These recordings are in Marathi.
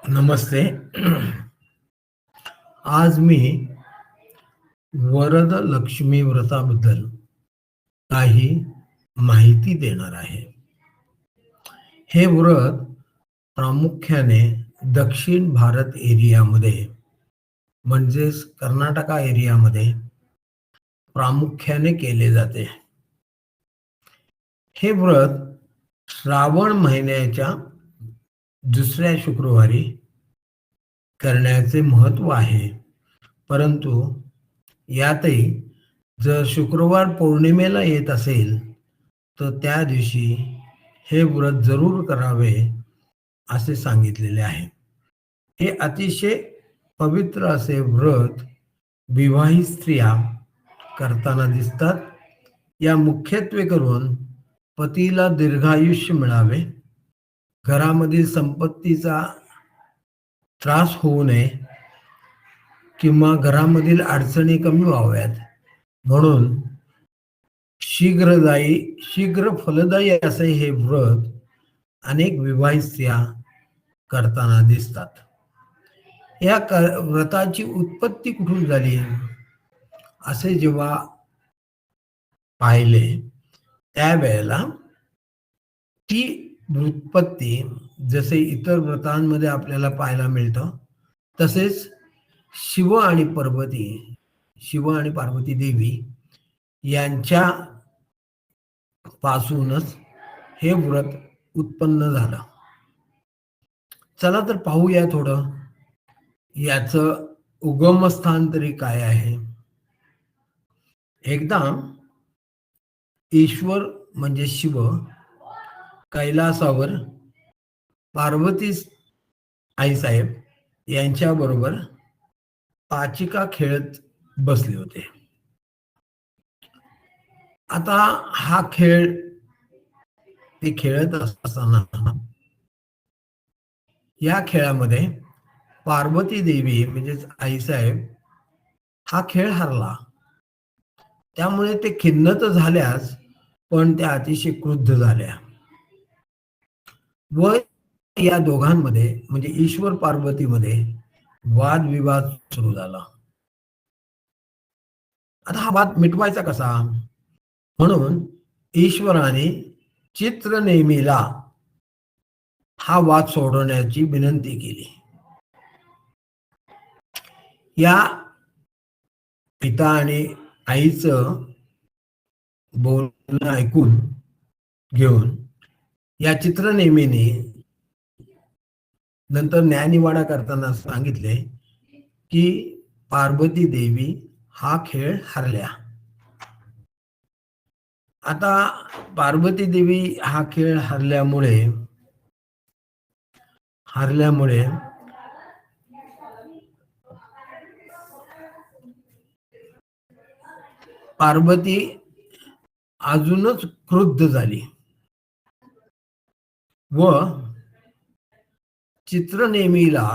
नमस्ते. आज मी वरद लक्ष्मी व्रताबद्दल काही माहिती देणार आहे. हे व्रत प्रामुख्याने दक्षिण भारत एरियामध्ये म्हणजेच कर्नाटका एरियामध्ये प्रामुख्याने केले जाते. हे व्रत श्रावण महिन्याच्या दुसऱ्या शुक्रवारी करण्याचे महत्व आहे. परंतु यातही जर शुक्रवार पौर्णिमेला येत असेल तर त्या दिवशी हे व्रत जरूर करावे असे सांगितलेले आहे. हे अतिशय पवित्र असे व्रत विवाहित स्त्रिया करताना दिसतात. या मुख्यत्वे करून पतीला दीर्घायुष्य मिळावे, घरामधील संपत्तीचा त्रास होऊ नये किंवा घरामधील अडचणी कमी व्हाव्यात म्हणून शीघ्र फलदायी असे हे व्रत अनेक विवाहित स्त्रिया करताना दिसतात. या व्रताची उत्पत्ती कुठून झाली असे जेव्हा पाहिले त्यावेळेला ती उत्पत्ती जसे इतर व्रतांमध्ये आपल्याला पाहायला मिळतं तसेच शिव आणि पार्वती देवी यांच्या पासूनच हे व्रत उत्पन्न झालं. चला तर पाहूया थोडं याचं उगमस्थान तरी काय आहे. एकदा ईश्वर म्हणजे शिव कैलासावर पार्वती आईसाहेब यांच्या बरोबर पाचिका खेळत बसले होते. आता हा खेळ ते खेळत असताना या खेळामध्ये पार्वती देवी म्हणजेच आईसाहेब हा खेळ हरला. त्यामुळे ते खिन्न तर झाल्याच पण त्या अतिशय क्रुद्ध झाल्या व या दोघांमध्ये म्हणजे ईश्वर पार्वतीमध्ये वादविवाद सुरू झाला. आता हा वाद मिटवायचा कसा म्हणून ईश्वराने चित्रनेमीला हा वाद सोडवण्याची विनंती केली. या पिता आणि आईचं बोलणं ऐकून घेऊन या चित्रनेमीने नंतर न्यायनिवाडा करताना सांगितले की पार्वती देवी हा खेळ हरल्या. आता पार्वती देवी हा खेळ हरल्यामुळे पार्वती अजूनच क्रुद्ध झाली व चित्रनेमीला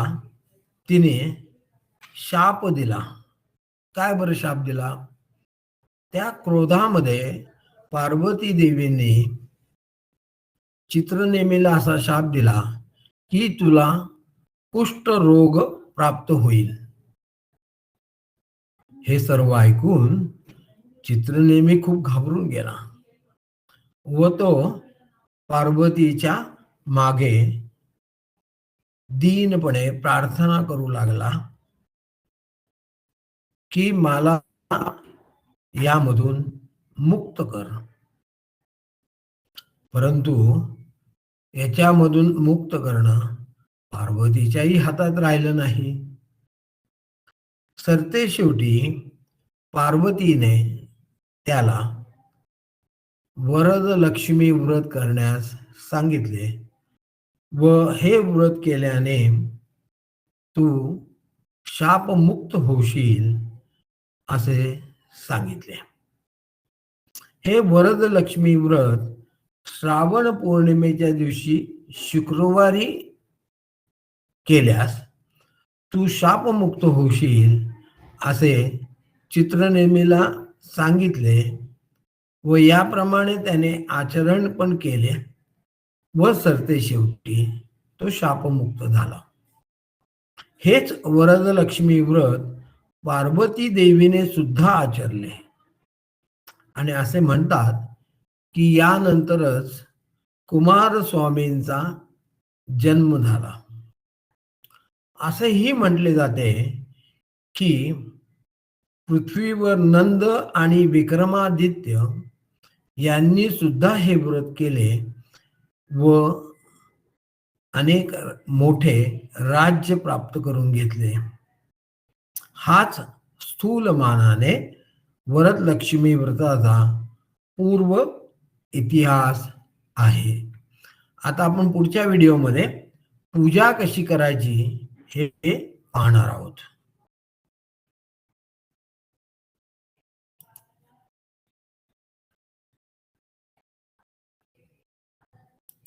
तिने शाप दिला. काय बरं शाप दिला? त्या क्रोधामध्ये पार्वती देवीने चित्रनेमीला असा शाप दिला की तुला कुष्ठ रोग प्राप्त होईल. हे सर्व ऐकून चित्रनेमी खूप घाबरून गेला व तो पार्वतीच्या मागे दीनपणे प्रार्थना करू लागला की मला यामधून मुक्त कर. परंतु याच्यामधून मुक्त करणं पार्वतीच्याही हातात राहिलं नाही. सरते शेवटी पार्वतीने त्याला वरद लक्ष्मी व्रत करण्यास सांगितले व हे व्रत केल्याने तू शापमुक्त होशील असे सांगितले. हे वरद लक्ष्मी व्रत श्रावण पौर्णिमेच्या दिवशी शुक्रवारी केल्यास तू शापमुक्त होशील असे चित्रनेमीला सांगितले व याप्रमाणे त्याने आचरण पण केले व सरते शेवटी तो शापमुक्त झाला. हेच वरदलक्ष्मी व्रत पार्वती देवीने सुद्धा आचरले आणि असे म्हणतात की यानंतरच कुमारस्वामींचा जन्म झाला. असेही म्हटले जाते की पृथ्वीवर नंद आणि विक्रमादित्य यांनी सुद्धा हे व्रत केले व अनेक मोठे राज्य प्राप्त करून घेतले. हाच स्थूल मानाने वरदलक्ष्मी व्रताचा पूर्व इतिहास आहे. आता आपण पुढच्या व्हिडिओमध्ये पूजा कशी करायची हे पाहणार आहोत.